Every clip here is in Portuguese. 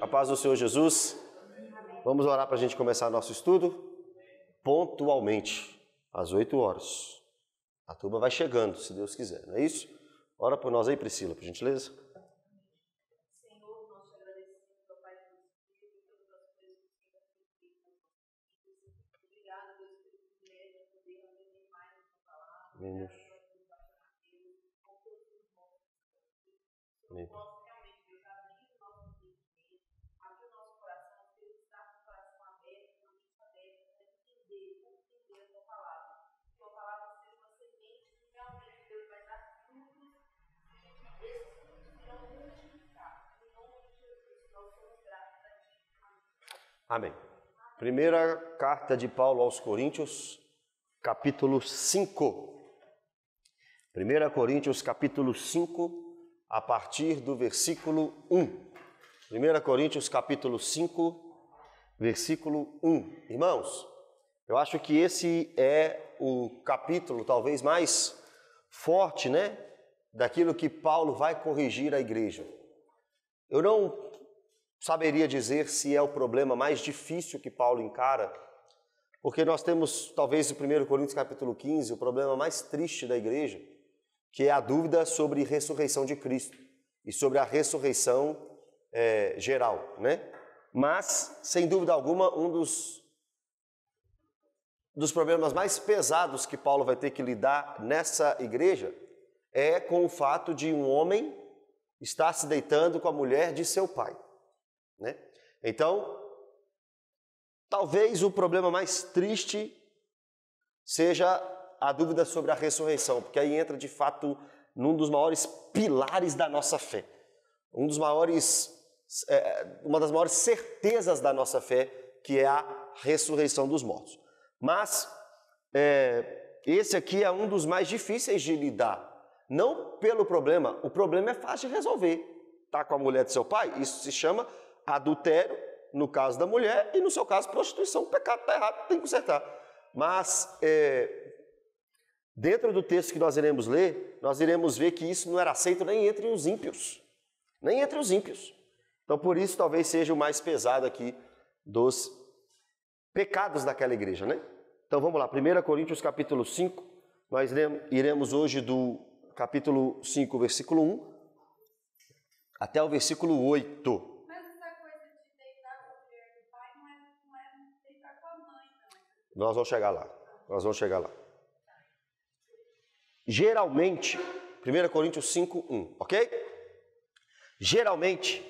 A paz do Senhor Jesus. Vamos orar para a gente começar nosso estudo pontualmente, às 8 horas. A turma vai chegando, se Deus quiser, não é isso? Ora por nós aí, Priscila, por gentileza. Senhor, nós te agradecemos, meu Pai, pelo Espírito, pelas tuas coisas que você tem feito. Obrigada, Deus, pelo privilégio de poder aprender mais a tua palavra. Amém. Nós realmente, Deus, abrir o nosso entendimento, abrir o nosso coração, Deus, estar com o coração aberto, com a mente aberta, para entender, compreender a tua palavra. Que a tua palavra seja uma semente que realmente, Deus, vai dar frutos e esses frutos irão multiplicar. Em nome de Jesus, nós somos gratos a ti. Amém. Primeira carta de Paulo aos Coríntios, capítulo 5. 1 Coríntios, capítulo 5, a partir do versículo 1. 1 Coríntios, capítulo 5, versículo 1. Irmãos, eu acho que esse é o capítulo talvez mais forte, né? Daquilo que Paulo vai corrigir a igreja. Eu não saberia dizer se é o problema mais difícil que Paulo encara, porque nós temos talvez em 1 Coríntios, capítulo 15, o problema mais triste da igreja, que é a dúvida sobre ressurreição de Cristo e sobre a ressurreição geral, né? Mas, sem dúvida alguma, um dos problemas mais pesados que Paulo vai ter que lidar nessa igreja é com o fato de um homem estar se deitando com a mulher de seu pai, né? Então, talvez o problema mais triste seja a dúvida sobre a ressurreição, porque aí entra de fato num dos maiores pilares da nossa fé, uma das maiores certezas da nossa fé, que é a ressurreição dos mortos. Mas esse aqui é um dos mais difíceis de lidar, não pelo problema, o problema é fácil de resolver. Tá com a mulher de seu pai, isso se chama adultério, no caso da mulher, e no seu caso prostituição, o pecado está errado, tem que consertar. Mas dentro do texto que nós iremos ler, nós iremos ver que isso não era aceito nem entre os ímpios. Nem entre os ímpios. Então, por isso, talvez seja o mais pesado aqui dos pecados daquela igreja, né? Então, vamos lá. 1 Coríntios, capítulo 5. Nós iremos hoje do capítulo 5, versículo 1, até o versículo 8. Mas essa coisa de deitar com a mulher do pai não é deitar com a mãe, não. Nós vamos chegar lá. Geralmente, 1 Coríntios 5, 1, ok? Geralmente,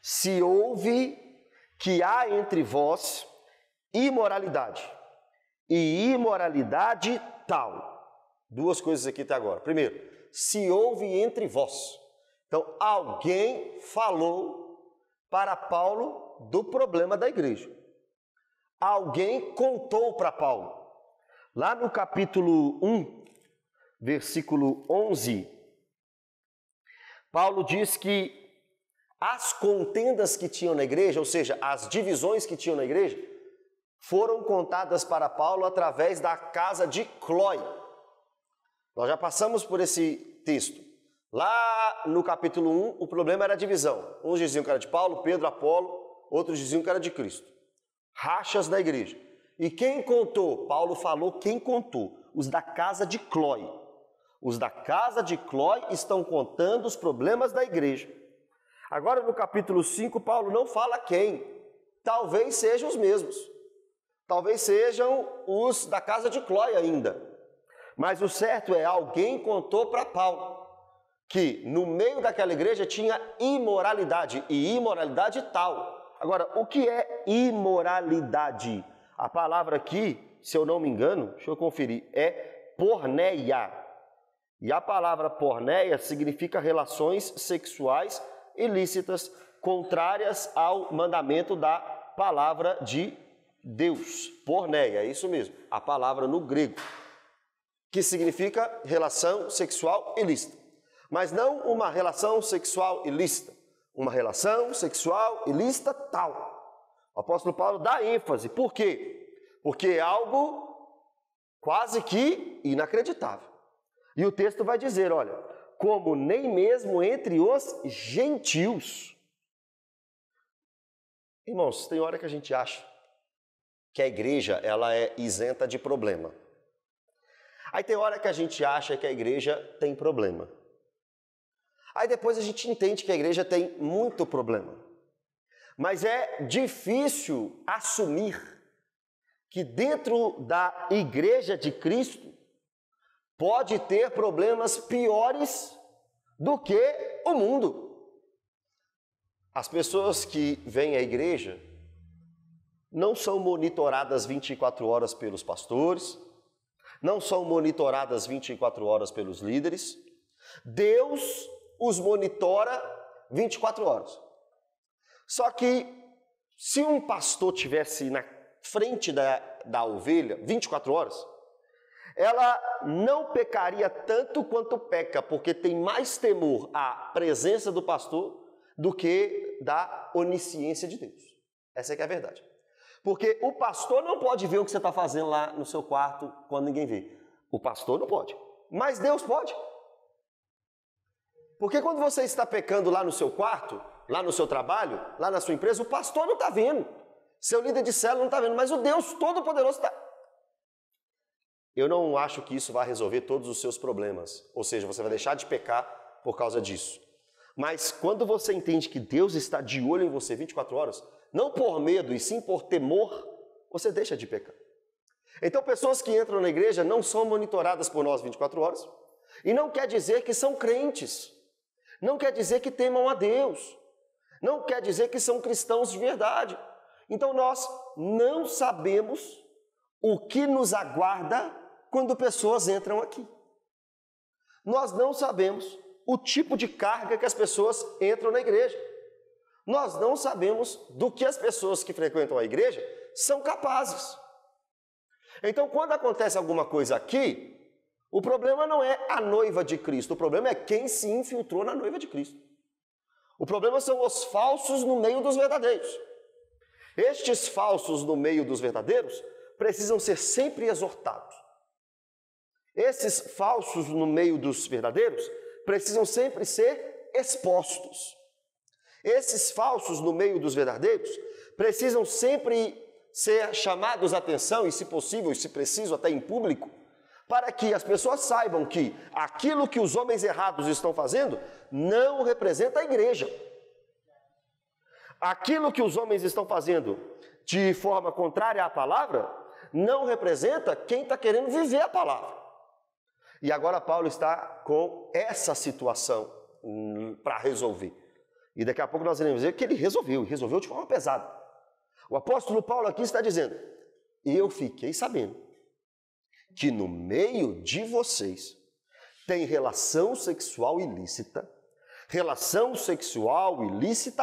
se ouve que há entre vós imoralidade, e imoralidade tal. Duas coisas aqui até agora. Primeiro, se ouve entre vós. Então, alguém falou para Paulo do problema da igreja. Alguém contou para Paulo. Lá no capítulo 1, versículo 11, Paulo diz que as contendas que tinham na igreja, ou seja, as divisões que tinham na igreja, foram contadas para Paulo através da casa de Clói. Nós já passamos por esse texto. Lá no capítulo 1, o problema era a divisão. Uns diziam que era de Paulo, Pedro, Apolo, outros diziam que era de Cristo. Rachas da igreja. E quem contou? Paulo falou quem contou. Os da casa de Clói. Os da casa de Clói estão contando os problemas da igreja. Agora no capítulo 5, Paulo não fala quem. Talvez sejam os mesmos. Talvez sejam os da casa de Clói ainda. Mas o certo é, alguém contou para Paulo que no meio daquela igreja tinha imoralidade, e imoralidade tal. Agora, o que é imoralidade? A palavra aqui, se eu não me engano, deixa eu conferir, é porneia. E a palavra porneia significa relações sexuais ilícitas, contrárias ao mandamento da palavra de Deus. Porneia, é isso mesmo, a palavra no grego, que significa relação sexual ilícita. Mas não uma relação sexual ilícita, uma relação sexual ilícita tal. O apóstolo Paulo dá ênfase. Por quê? Porque é algo quase que inacreditável. E o texto vai dizer, olha, como nem mesmo entre os gentios Irmãos, tem hora que a gente acha que a igreja ela é isenta de problema. Aí tem hora que a gente acha que a igreja tem problema. Aí depois a gente entende que a igreja tem muito problema. Mas é difícil assumir que dentro da igreja de Cristo pode ter problemas piores do que o mundo. As pessoas que vêm à igreja não são monitoradas 24 horas pelos pastores, não são monitoradas 24 horas pelos líderes. Deus os monitora 24 horas. Só que se um pastor tivesse na frente da ovelha 24 horas, ela não pecaria tanto quanto peca, porque tem mais temor à presença do pastor do que da onisciência de Deus. Essa é que é a verdade. Porque o pastor não pode ver o que você está fazendo lá no seu quarto quando ninguém vê. O pastor não pode, mas Deus pode. Porque quando você está pecando lá no seu quarto, lá no seu trabalho, lá na sua empresa, o pastor não está vendo. Seu líder de célula não está vendo, mas o Deus Todo-Poderoso está. Eu não acho que isso vai resolver todos os seus problemas. Ou seja, você vai deixar de pecar por causa disso. Mas quando você entende que Deus está de olho em você 24 horas, não por medo e sim por temor, você deixa de pecar. Então pessoas que entram na igreja não são monitoradas por nós 24 horas. E não quer dizer que são crentes. Não quer dizer que temam a Deus. Não quer dizer que são cristãos de verdade. Então nós não sabemos o que nos aguarda quando pessoas entram aqui. Nós não sabemos o tipo de carga que as pessoas entram na igreja. Nós não sabemos do que as pessoas que frequentam a igreja são capazes. Então, quando acontece alguma coisa aqui, o problema não é a noiva de Cristo, o problema é quem se infiltrou na noiva de Cristo. O problema são os falsos no meio dos verdadeiros. Estes falsos no meio dos verdadeiros precisam ser sempre exortados. Esses falsos no meio dos verdadeiros precisam sempre ser expostos. Esses falsos no meio dos verdadeiros precisam sempre ser chamados à atenção e, se possível, e se preciso, até em público, para que as pessoas saibam que aquilo que os homens errados estão fazendo não representa a igreja. Aquilo que os homens estão fazendo de forma contrária à palavra não representa quem está querendo viver a palavra. E agora Paulo está com essa situação para resolver. E daqui a pouco nós iremos ver que ele resolveu de forma pesada. O apóstolo Paulo aqui está dizendo: eu fiquei sabendo que no meio de vocês tem relação sexual ilícita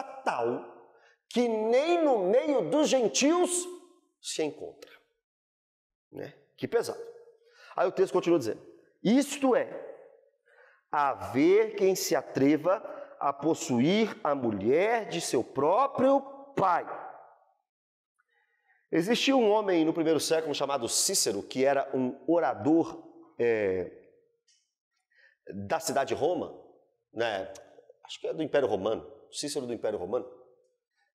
tal que nem no meio dos gentios se encontra. Né? Que pesado. Aí o texto continua dizendo: isto é, haver quem se atreva a possuir a mulher de seu próprio pai. Existia um homem no primeiro século chamado Cícero, que era um orador da cidade de Roma, né? Acho que é do Império Romano, Cícero do Império Romano,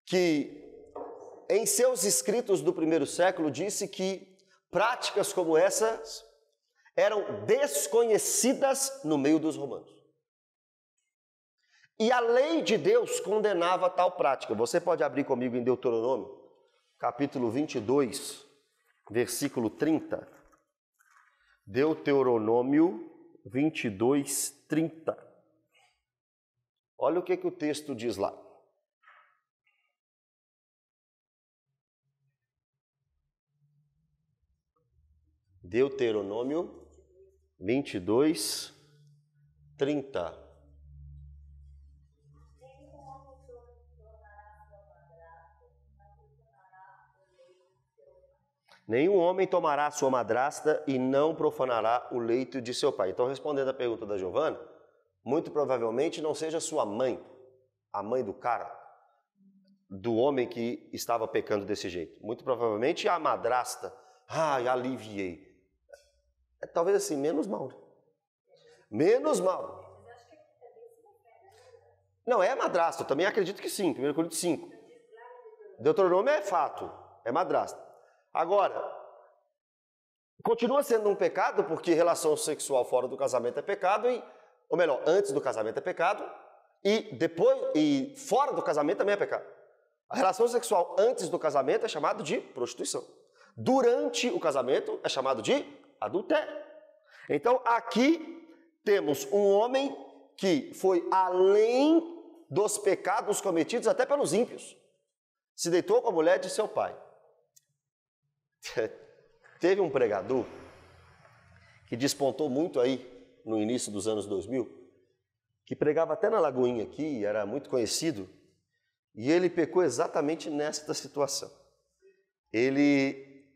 que em seus escritos do primeiro século disse que práticas como essas eram desconhecidas no meio dos romanos. E a lei de Deus condenava tal prática. Você pode abrir comigo em Deuteronômio, capítulo 22, versículo 30. Deuteronômio 22, 30. Olha o que o texto diz lá. Deuteronômio 22, 30. Nenhum homem tomará sua madrasta e não profanará o leito de seu pai. Então, respondendo à pergunta da Giovana, muito provavelmente não seja sua mãe, a mãe do cara, do homem que estava pecando desse jeito. Muito provavelmente a madrasta. Aliviei. Talvez assim, menos mal. Menos mal. Não, é a madrasta, eu também acredito que sim, 1 Coríntios 5. Deuteronômio é fato, é madrasta. Agora, continua sendo um pecado porque relação sexual fora do casamento é pecado, ou melhor, antes do casamento é pecado, e fora do casamento também é pecado. A relação sexual antes do casamento é chamado de prostituição. Durante o casamento é chamado de adultério. Então aqui temos um homem que foi além dos pecados cometidos até pelos ímpios. Se deitou com a mulher de seu pai. Teve um pregador que despontou muito aí no início dos anos 2000, que pregava até na Lagoinha aqui, era muito conhecido, e ele pecou exatamente nesta situação. Ele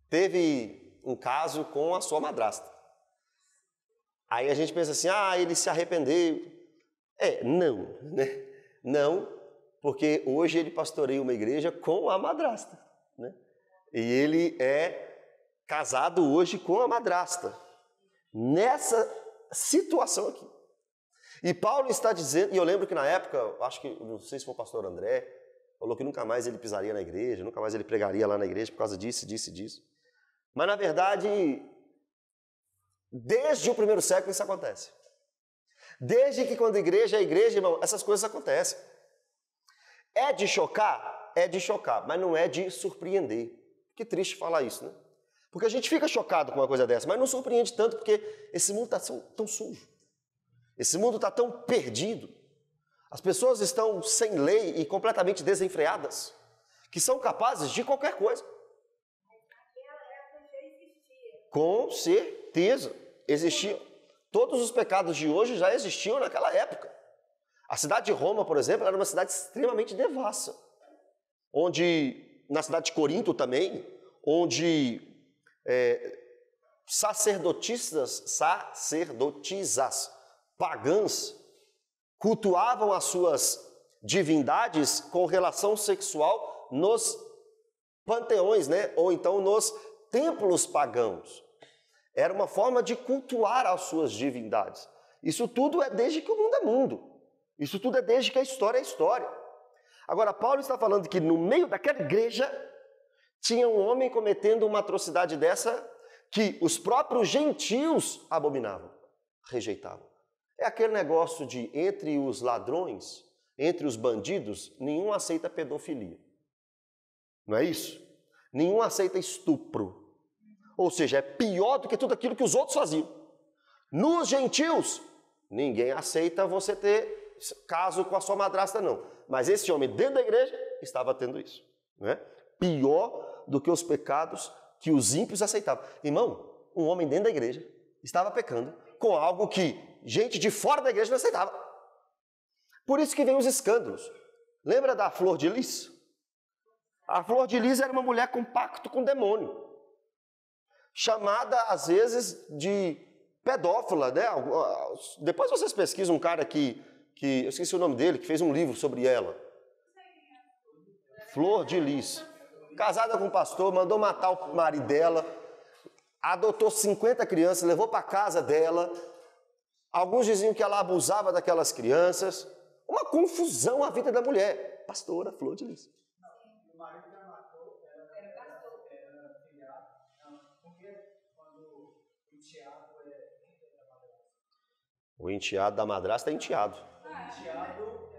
teve um caso com a sua madrasta. Aí a gente pensa assim, ele se arrependeu. Não, né? Não, porque hoje ele pastoreia uma igreja com a madrasta, né? E ele é casado hoje com a madrasta, nessa situação aqui. E Paulo está dizendo, e eu lembro que na época, acho que, não sei se foi o pastor André, falou que nunca mais ele pisaria na igreja, nunca mais ele pregaria lá na igreja por causa disso. Mas na verdade, desde o primeiro século isso acontece. Desde que quando a igreja é igreja, irmão, essas coisas acontecem. É de chocar? É de chocar, mas não é de surpreender. Que triste falar isso, né? Porque a gente fica chocado com uma coisa dessa, mas não surpreende tanto porque esse mundo está tão sujo. Esse mundo está tão perdido. As pessoas estão sem lei e completamente desenfreadas, que são capazes de qualquer coisa. Com certeza, existiam. Todos os pecados de hoje já existiam naquela época. A cidade de Roma, por exemplo, era uma cidade extremamente devassa. Na cidade de Corinto também, onde sacerdotisas pagãs cultuavam as suas divindades com relação sexual nos panteões, né? Ou então nos templos pagãos. Era uma forma de cultuar as suas divindades. Isso tudo é desde que o mundo é mundo. Isso tudo é desde que a história é história. Agora, Paulo está falando que no meio daquela igreja tinha um homem cometendo uma atrocidade dessa que os próprios gentios abominavam, rejeitavam. É aquele negócio de entre os ladrões, entre os bandidos, nenhum aceita pedofilia. Não é isso? Nenhum aceita estupro. Ou seja, é pior do que tudo aquilo que os outros faziam. Nos gentios, ninguém aceita você ter caso com a sua madrasta, não. Mas esse homem dentro da igreja estava tendo isso, né? Pior do que os pecados que os ímpios aceitavam. Irmão, um homem dentro da igreja estava pecando com algo que gente de fora da igreja não aceitava. Por isso que vem os escândalos. Lembra da Flor de Lis? A Flor de Lis era uma mulher com pacto com o demônio, chamada às vezes de pedófila, né? Depois vocês pesquisam um cara que eu esqueci o nome dele, que fez um livro sobre ela. Flor de Lis. Casada com um pastor, mandou matar o marido dela, adotou 50 crianças, levou para casa dela. Alguns diziam que ela abusava daquelas crianças. Uma confusão a vida da mulher. Pastora Flor de Lis. O marido que ela matou era filhado, porque quando o enteado o enteado da madrasta é enteado. O enteado, o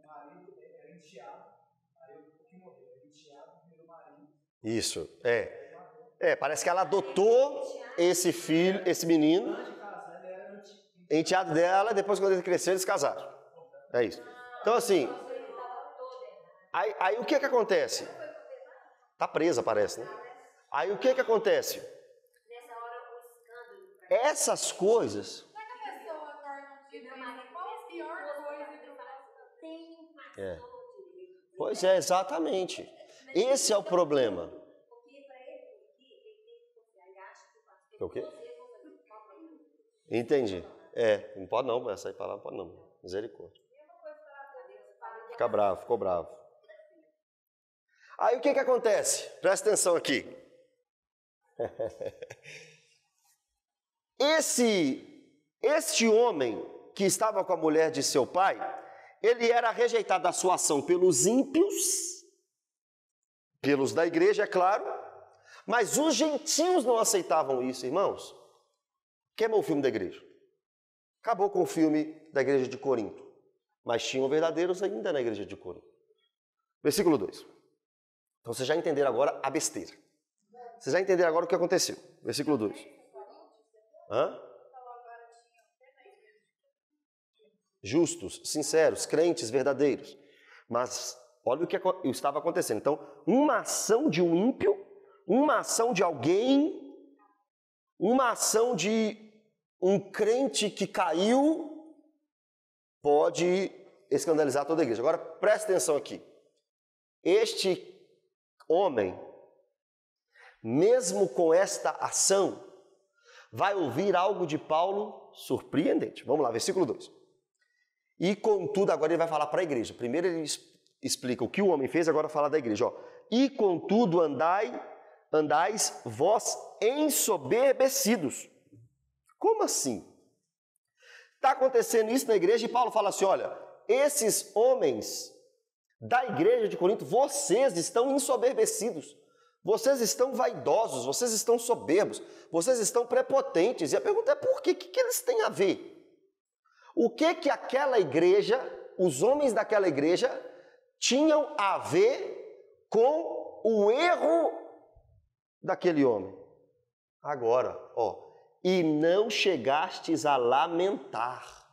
marido era enteado, aí o que morreu, o enteado virou marido. Isso, parece que ela adotou esse filho, esse menino, Antes de casar, ele era enteado dela, depois quando ele cresceu, eles casaram. É isso. Então assim, aí o que acontece? Tá presa, parece, né? Aí o que acontece? Nessa hora, o escândalo. Essas coisas... Qual a pior coisa É. Pois é, exatamente. Esse é o problema. O quê? Entendi. Não pode não, essa aí palavra não pode não. Misericórdia. Fica bravo, ficou bravo. Aí o que acontece? Presta atenção aqui. Este homem que estava com a mulher de seu pai, ele era rejeitado da sua ação pelos ímpios, pelos da igreja, é claro, mas os gentios não aceitavam isso, irmãos. Queimou o filme da igreja. Acabou com o filme da igreja de Corinto, mas tinham verdadeiros ainda na igreja de Corinto. Versículo 2. Então vocês já entenderam agora a besteira. Vocês já entenderam agora o que aconteceu. Versículo 2. Justos, sinceros, crentes, verdadeiros. Mas olha o que estava acontecendo. Então, uma ação de um ímpio, uma ação de alguém, uma ação de um crente que caiu, pode escandalizar toda a igreja. Agora, presta atenção aqui. Este homem, mesmo com esta ação, vai ouvir algo de Paulo surpreendente. Vamos lá, versículo 2. E contudo, agora ele vai falar para a igreja. Primeiro ele explica o que o homem fez, agora fala da igreja. E contudo andais vós ensoberbecidos. Como assim? Está acontecendo isso na igreja e Paulo fala assim, olha, esses homens da igreja de Corinto, vocês estão ensoberbecidos, vocês estão vaidosos, vocês estão soberbos, vocês estão prepotentes. E a pergunta é por quê? O que eles têm a ver? O que aquela igreja, os homens daquela igreja, tinham a ver com o erro daquele homem? Agora, e não chegastes a lamentar.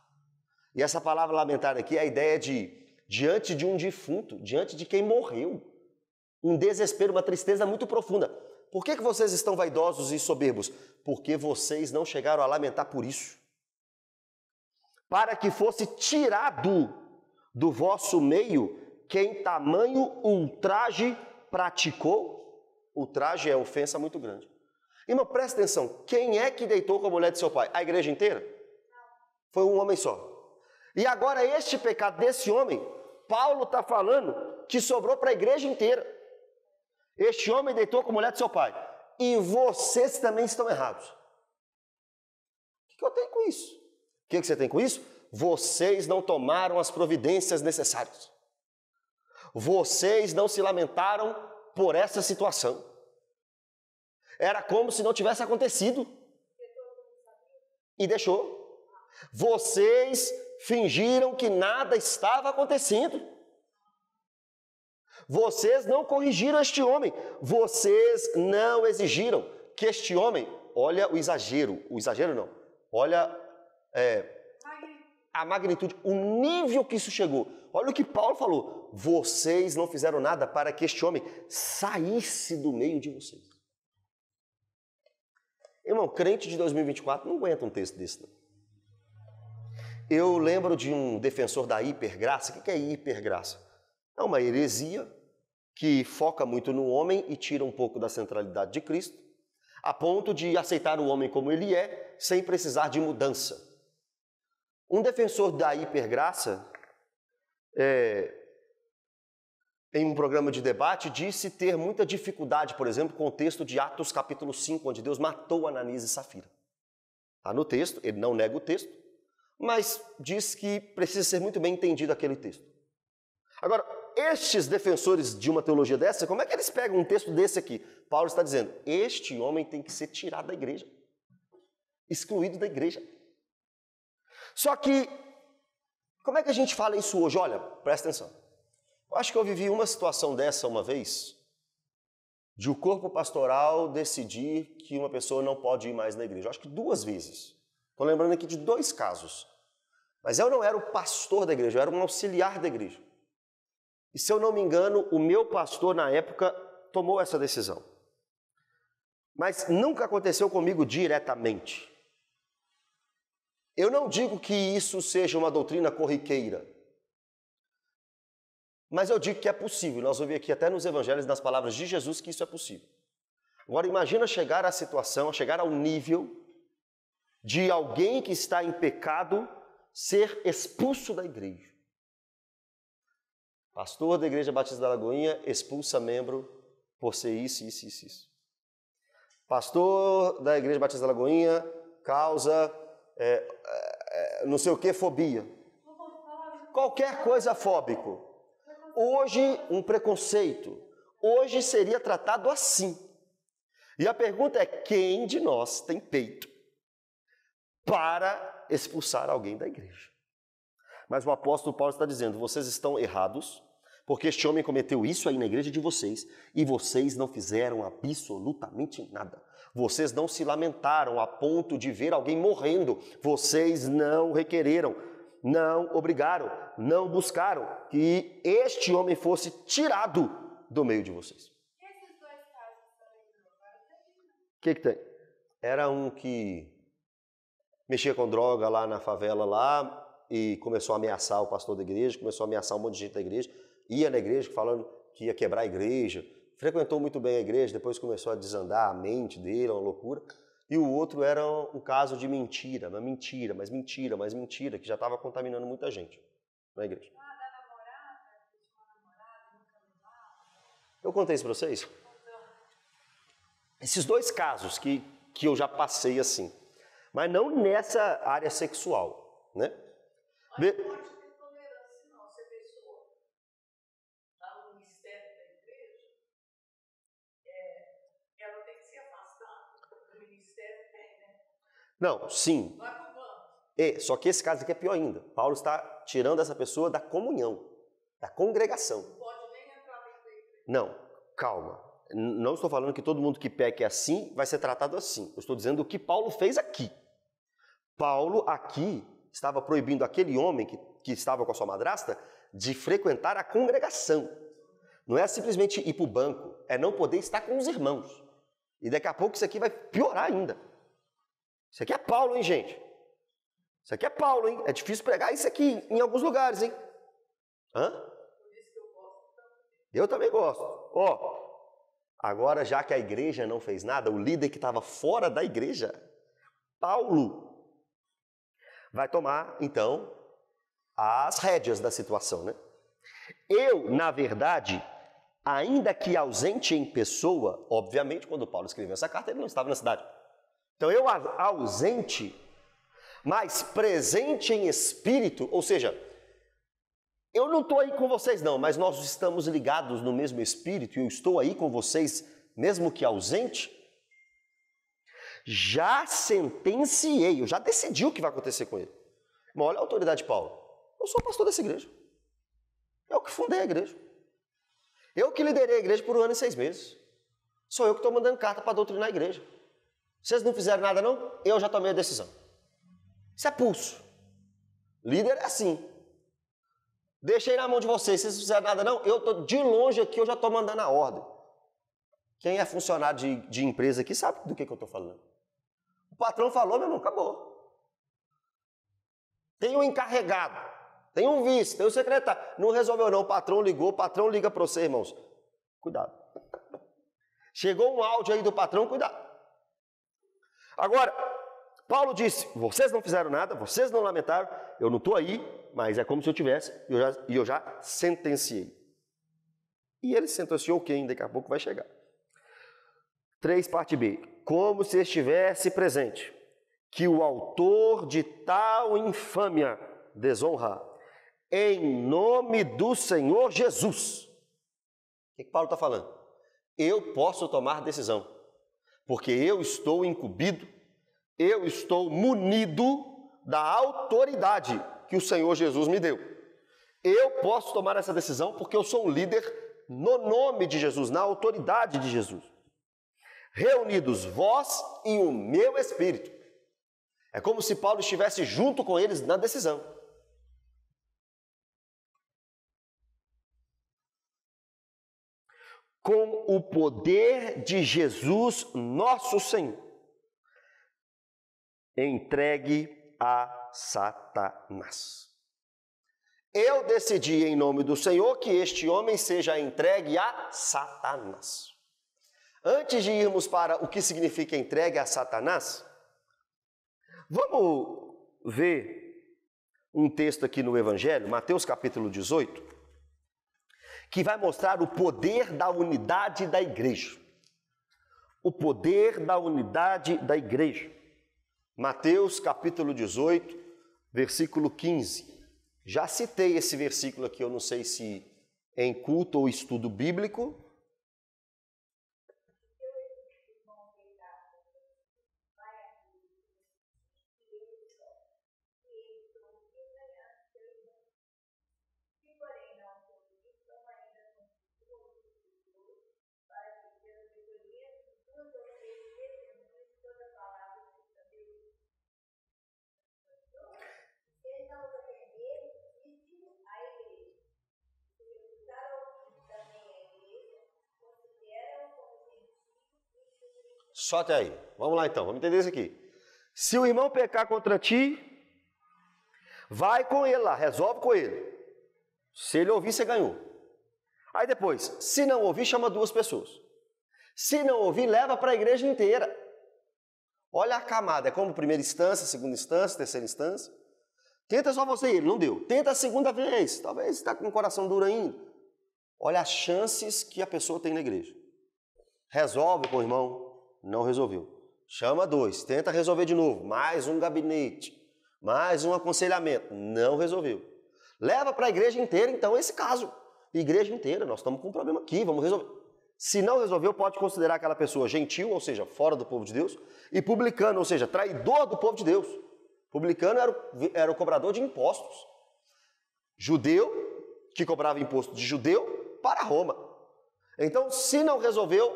E essa palavra lamentar aqui é a ideia de diante de um defunto, diante de quem morreu. Um desespero, uma tristeza muito profunda. Por que vocês estão vaidosos e soberbos? Porque vocês não chegaram a lamentar por isso. Para que fosse tirado do vosso meio quem tamanho ultraje praticou. Ultraje é ofensa muito grande. Irmão, presta atenção. Quem é que deitou com a mulher de seu pai? A igreja inteira? Foi um homem só. E agora este pecado desse homem, Paulo está falando que sobrou para a igreja inteira. Este homem deitou com a mulher de seu pai. E vocês também estão errados. O que eu tenho com isso? O que você tem com isso? Vocês não tomaram as providências necessárias. Vocês não se lamentaram por essa situação. Era como se não tivesse acontecido. E deixou. Vocês fingiram que nada estava acontecendo. Vocês não corrigiram este homem. Vocês não exigiram que este homem, olha o exagero não, olha a magnitude, o nível que isso chegou. Olha o que Paulo falou. Vocês não fizeram nada para que este homem saísse do meio de vocês. Irmão, crente de 2024 não aguenta um texto desse, não. Eu lembro de um defensor da hipergraça. O que é hipergraça? É uma heresia que foca muito no homem e tira um pouco da centralidade de Cristo, a ponto de aceitar o homem como ele é, sem precisar de mudança. Um defensor da hipergraça, em um programa de debate, disse ter muita dificuldade, por exemplo, com o texto de Atos capítulo 5, onde Deus matou Ananias e Safira. Está no texto, ele não nega o texto, mas diz que precisa ser muito bem entendido aquele texto. Agora, estes defensores de uma teologia dessa, como é que eles pegam um texto desse aqui? Paulo está dizendo, este homem tem que ser tirado da igreja, excluído da igreja. Só que, como é que a gente fala isso hoje? Olha, presta atenção. Eu acho que eu vivi uma situação dessa uma vez, de o corpo pastoral decidir que uma pessoa não pode ir mais na igreja. Eu acho que 2 vezes. Estou lembrando aqui de 2 casos. Mas eu não era o pastor da igreja, eu era um auxiliar da igreja. E se eu não me engano, o meu pastor na época tomou essa decisão. Mas nunca aconteceu comigo diretamente. Eu não digo que isso seja uma doutrina corriqueira. Mas eu digo que é possível. Nós vamos ver aqui até nos evangelhos, nas palavras de Jesus, que isso é possível. Agora imagina chegar à situação, chegar ao nível de alguém que está em pecado ser expulso da igreja. Pastor da Igreja Batista da Lagoinha expulsa membro por ser isso. Pastor da Igreja Batista da Lagoinha causa não sei o que, fobia. Qualquer coisa fóbico. Hoje, um preconceito. Hoje seria tratado assim. E a pergunta é, quem de nós tem peito para expulsar alguém da igreja? Mas o apóstolo Paulo está dizendo, vocês estão errados, porque este homem cometeu isso aí na igreja de vocês, e vocês não fizeram absolutamente nada. Vocês não se lamentaram a ponto de ver alguém morrendo. Vocês não requereram, não obrigaram, não buscaram que este homem fosse tirado do meio de vocês. E esses dois casos também não? O que tem? Era um que mexia com droga lá na favela lá e começou a ameaçar o pastor da igreja, começou a ameaçar um monte de gente da igreja, ia na igreja falando que ia quebrar a igreja, frequentou muito bem a igreja, depois começou a desandar a mente dele, uma loucura. E o outro era um caso de mentira, mas mentira, que já estava contaminando muita gente na igreja. Eu contei isso para vocês? Esses dois casos que eu já passei assim, mas não nessa área sexual, né? Mas não pode ter tolerância, não. Se a pessoa está no ministério da igreja, ela tem que se afastar do ministério, né? Não, sim. Vai pro banco. Só que esse caso aqui é pior ainda. Paulo está tirando essa pessoa da comunhão, da congregação. Não pode nem entrar dentro da igreja. Não, calma. Não estou falando que todo mundo que peca é assim, vai ser tratado assim. Eu estou dizendo o que Paulo fez aqui. Paulo aqui estava proibindo aquele homem que estava com a sua madrasta de frequentar a congregação. Não é simplesmente ir para o banco, é não poder estar com os irmãos. E daqui a pouco isso aqui vai piorar ainda. Isso aqui é Paulo, hein, gente? Isso aqui é Paulo, hein? É difícil pregar isso aqui em alguns lugares, hein? Hã? Eu também gosto. Agora, já que a igreja não fez nada, o líder que estava fora da igreja, Paulo, vai tomar, então, as rédeas da situação, né? Eu, na verdade, ainda que ausente em pessoa, obviamente, quando Paulo escreveu essa carta, ele não estava na cidade. Então, eu ausente, mas presente em espírito, ou seja, eu não estou aí com vocês não, mas nós estamos ligados no mesmo espírito e eu estou aí com vocês, mesmo que ausente. Já sentenciei, eu já decidi o que vai acontecer com ele. Mas olha a autoridade de Paulo. Eu sou pastor dessa igreja. Eu que fundei a igreja. Eu que liderei a igreja por 1 ano e 6 meses. Sou eu que estou mandando carta para doutrinar a igreja. Vocês não fizeram nada não? Eu já tomei a decisão. Isso é pulso. Líder é assim. Deixei na mão de vocês, vocês não fizeram nada não? Eu estou de longe aqui, eu já estou mandando a ordem. Quem é funcionário de empresa aqui sabe do que eu estou falando. O patrão falou, meu irmão, acabou. Tem um encarregado, tem um vice, tem um secretário. Não resolveu não, o patrão ligou, o patrão liga para você, irmãos. Cuidado. Chegou um áudio aí do patrão, cuidado. Agora, Paulo disse, vocês não fizeram nada, vocês não lamentaram, eu não estou aí, mas é como se eu tivesse, e eu já sentenciei. E ele sentenciou quem daqui a pouco vai chegar. 3, parte B. Como se estivesse presente, que o autor de tal infâmia, desonra, em nome do Senhor Jesus. O que Paulo está falando? Eu posso tomar decisão, porque eu estou incumbido, eu estou munido da autoridade que o Senhor Jesus me deu. Eu posso tomar essa decisão porque eu sou um líder no nome de Jesus, na autoridade de Jesus. Reunidos vós e o meu espírito. É como se Paulo estivesse junto com eles na decisão. Com o poder de Jesus, nosso Senhor, entregue a Satanás. Eu decidi em nome do Senhor que este homem seja entregue a Satanás. Antes de irmos para o que significa entregue a Satanás, vamos ver um texto aqui no Evangelho, Mateus capítulo 18, que vai mostrar o poder da unidade da igreja. O poder da unidade da igreja. Mateus capítulo 18, versículo 15. Já citei esse versículo aqui, eu não sei se em culto ou estudo bíblico. Só até aí. Vamos lá então, vamos entender isso aqui. Se o irmão pecar contra ti, vai com ele lá, resolve com ele. Se ele ouvir, você ganhou. Aí depois, se não ouvir, chama 2 pessoas. Se não ouvir, leva para a igreja inteira. Olha a camada, é como primeira instância, segunda instância, terceira instância. Tenta só você e ele, não deu. Tenta a segunda vez, talvez está com o coração duro ainda. Olha as chances que a pessoa tem na igreja. Resolve com o irmão, não resolveu. Chama 2, tenta resolver de novo. Mais um gabinete, mais um aconselhamento. Não resolveu. Leva para a igreja inteira, então, esse caso. Igreja inteira, nós estamos com um problema aqui, vamos resolver. Se não resolveu, pode considerar aquela pessoa gentil, ou seja, fora do povo de Deus, e publicano, ou seja, traidor do povo de Deus. Publicano era o cobrador de impostos. Judeu, que cobrava imposto de judeu para Roma. Então, se não resolveu,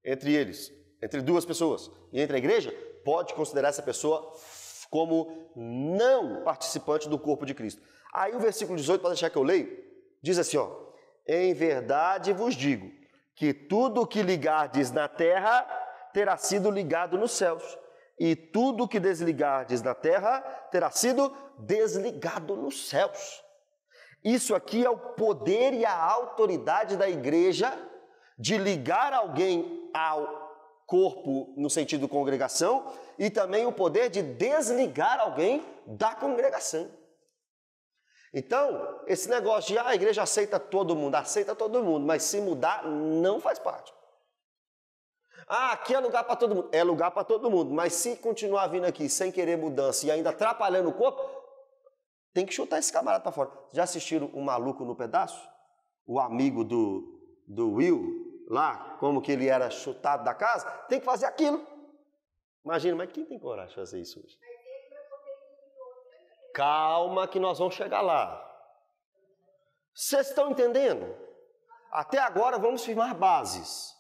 entre eles, entre 2 pessoas e entre a igreja, pode considerar essa pessoa como não participante do corpo de Cristo. Aí o versículo 18, para deixar que eu leio, diz assim, ó: em verdade vos digo, que tudo o que ligardes na terra terá sido ligado nos céus, e tudo o que desligardes na terra terá sido desligado nos céus. Isso aqui é o poder e a autoridade da igreja de ligar alguém ao corpo no sentido congregação e também o poder de desligar alguém da congregação. Então, esse negócio de a igreja aceita todo mundo, mas se mudar, não faz parte. Aqui é lugar para todo mundo, é lugar para todo mundo, mas se continuar vindo aqui sem querer mudança e ainda atrapalhando o corpo, tem que chutar esse camarada para fora. Já assistiram O Maluco no Pedaço? O amigo do Will, lá, como que ele era chutado da casa? Tem que fazer aquilo. Imagina, mas quem tem coragem de fazer isso hoje? Calma que nós vamos chegar lá. Vocês estão entendendo? Até agora vamos firmar bases.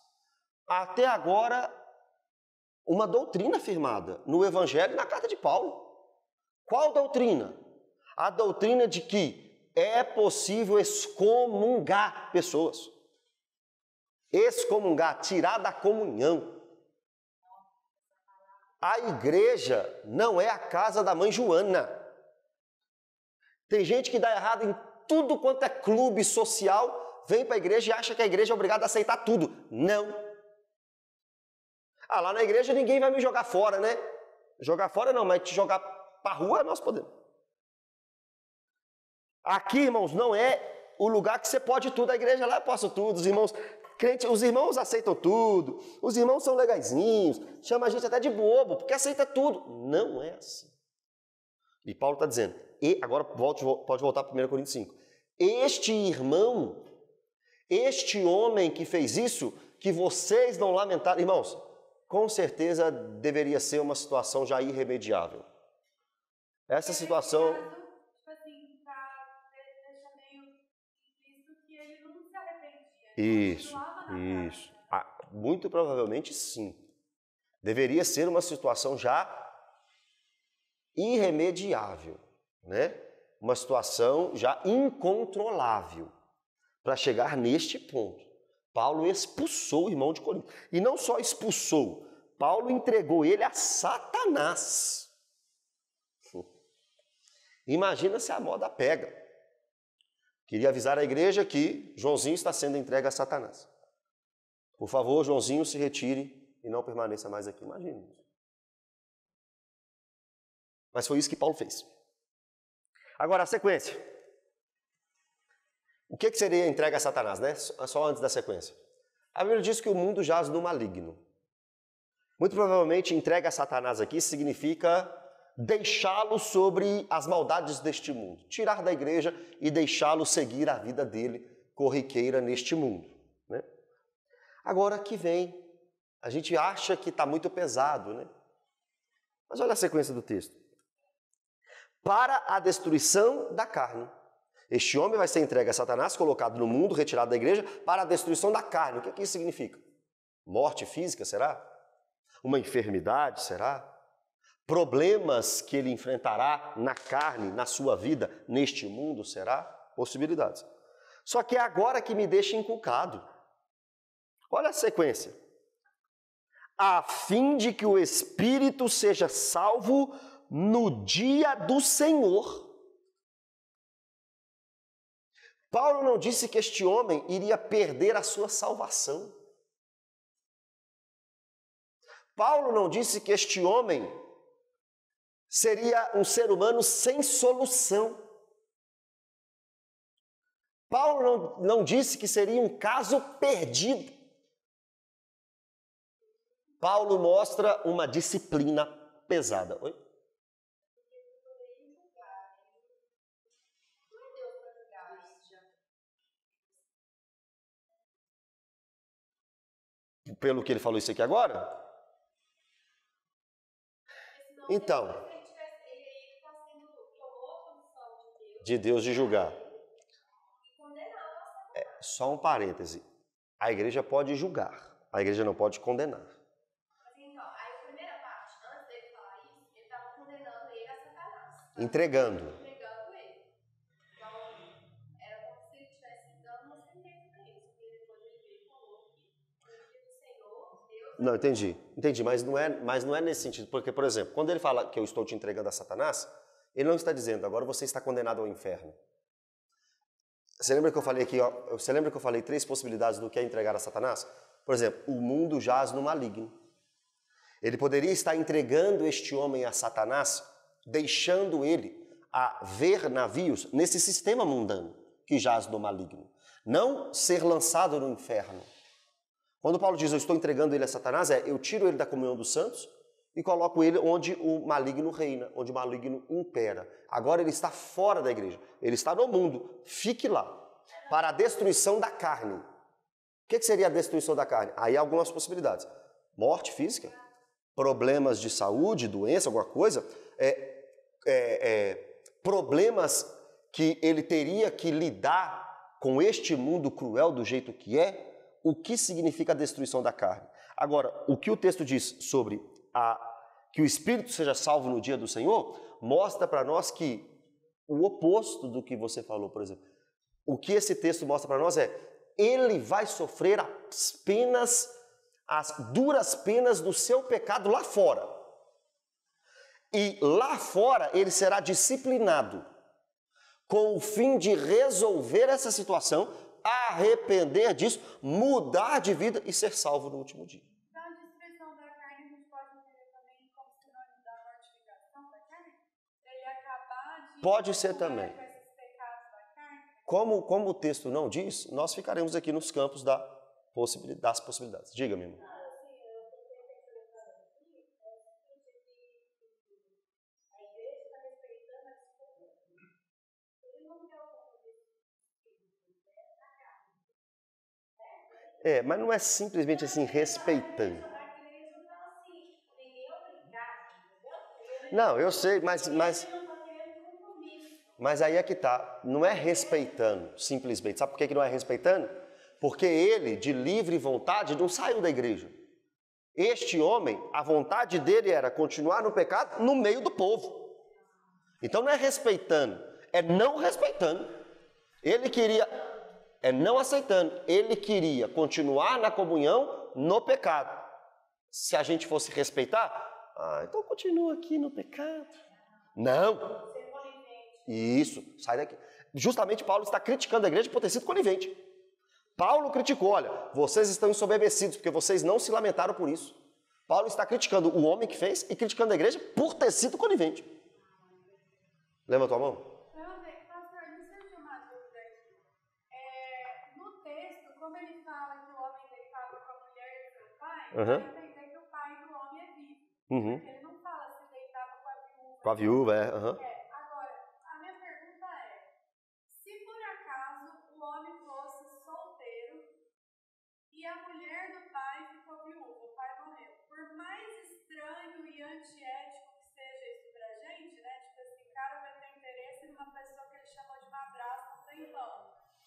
Até agora, uma doutrina firmada no Evangelho e na carta de Paulo. Qual doutrina? A doutrina de que é possível excomungar pessoas. Excomungar, tirar da comunhão. A igreja não é a casa da mãe Joana. Tem gente que dá errado em tudo quanto é clube social, vem para a igreja e acha que a igreja é obrigada a aceitar tudo. Não. Lá na igreja ninguém vai me jogar fora, né? Jogar fora não, mas te jogar para a rua nós podemos. Aqui, irmãos, não é o lugar que você pode tudo. A igreja lá eu posso tudo. Os irmãos crentes, os irmãos aceitam tudo. Os irmãos são legaizinhos. Chama a gente até de bobo, porque aceita tudo. Não é assim. E Paulo está dizendo, e agora pode voltar para 1 Coríntios 5. Este irmão, este homem que fez isso, que vocês não lamentaram. Irmãos, com certeza deveria ser uma situação já irremediável. Essa situação... Isso. Muito provavelmente sim. Deveria ser uma situação já irremediável, né? Uma situação já incontrolável para chegar neste ponto. Paulo expulsou o irmão de Corinto. E não só expulsou, Paulo entregou ele a Satanás. Imagina se a moda pega. Queria avisar a igreja que Joãozinho está sendo entregue a Satanás. Por favor, Joãozinho, se retire e não permaneça mais aqui. Imagine. Mas foi isso que Paulo fez. Agora, a sequência. O que seria entregue a Satanás, né? Só antes da sequência. A Bíblia diz que o mundo jaz no maligno. Muito provavelmente, entregue a Satanás aqui significa deixá-lo sobre as maldades deste mundo, tirar da igreja e deixá-lo seguir a vida dele corriqueira neste mundo, né? Agora que vem, a gente acha que está muito pesado, né? Mas olha a sequência do texto. Para a destruição da carne. Este homem vai ser entregue a Satanás, colocado no mundo, retirado da igreja, para a destruição da carne. O que isso significa? Morte física, será? Uma enfermidade, será? Problemas que ele enfrentará na carne, na sua vida, neste mundo, será? Possibilidades. Só que é agora que me deixa encucado. Olha a sequência. A fim de que o espírito seja salvo no dia do Senhor. Paulo não disse que este homem iria perder a sua salvação. Paulo não disse que este homem seria um ser humano sem solução. Paulo não disse que seria um caso perdido. Paulo mostra uma disciplina pesada. Oi? Pelo que ele falou isso aqui agora? Então, de Deus de julgar. Só um parêntese. A igreja pode julgar, a igreja não pode condenar. Então, aí a primeira parte, antes dele falar isso, ele estava condenando ele a Satanás. Entregando. Entregando ele. Então, era como se ele estivesse dando uma sentença para ele. Porque depois ele veio e falou que no dia do Senhor, Deus... Não, entendi, mas não é nesse sentido. Porque, por exemplo, quando ele fala que eu estou te entregando a Satanás, ele não está dizendo, agora você está condenado ao inferno. Você lembra que eu falei aqui, ó, você lembra que eu falei 3 possibilidades do que é entregar a Satanás? Por exemplo, o mundo jaz no maligno. Ele poderia estar entregando este homem a Satanás, deixando ele a ver navios nesse sistema mundano que jaz no maligno. Não ser lançado no inferno. Quando Paulo diz, eu estou entregando ele a Satanás, eu tiro ele da comunhão dos santos e coloco ele onde o maligno reina, onde o maligno impera. Agora ele está fora da igreja, ele está no mundo, fique lá, para a destruição da carne. O que seria a destruição da carne? Aí há algumas possibilidades. Morte física, problemas de saúde, doença, alguma coisa, problemas que ele teria que lidar com este mundo cruel do jeito que é. O que significa a destruição da carne? Agora, o que o texto diz sobre que o espírito seja salvo no dia do Senhor, mostra para nós que o oposto do que você falou, por exemplo. O que esse texto mostra para nós ele vai sofrer as duras penas do seu pecado lá fora. E lá fora ele será disciplinado com o fim de resolver essa situação, arrepender disso, mudar de vida e ser salvo no último dia. Então, a destruição da carne a gente pode entender também como sinônimo da mortificação da carne? Ele acabar de... Pode ser também. Com esses pecados da carne? Como o texto não diz, nós ficaremos aqui nos campos das possibilidades. Diga, meu irmão. Mas não é simplesmente assim, respeitando. Não, eu sei, mas aí é que tá. Não é respeitando, simplesmente. Sabe por que não é respeitando? Porque ele, de livre vontade, não saiu da igreja. Este homem, a vontade dele era continuar no pecado no meio do povo. Então não é respeitando, é não respeitando. Ele queria... não aceitando. Ele queria continuar na comunhão no pecado. Se a gente fosse respeitar, então continua aqui no pecado. Não. Isso, sai daqui. Justamente Paulo está criticando a igreja por ter sido conivente. Paulo criticou, olha, vocês estão ensoberbecidos porque vocês não se lamentaram por isso. Paulo está criticando o homem que fez e criticando a igreja por ter sido conivente. Levanta a tua mão. Como ele fala que o homem deitava com a mulher do seu pai, Uhum. vai entender que o pai do homem é vivo. Uhum. Ele não fala se deitava com a viúva Com a viúva, Agora, a minha pergunta é, se por acaso o homem fosse solteiro e a mulher do pai ficou viúva, o pai morreu, por mais estranho e antiético que seja isso pra gente, né? Tipo assim, o cara vai ter interesse numa pessoa que ele chamou de madrasta um tempão.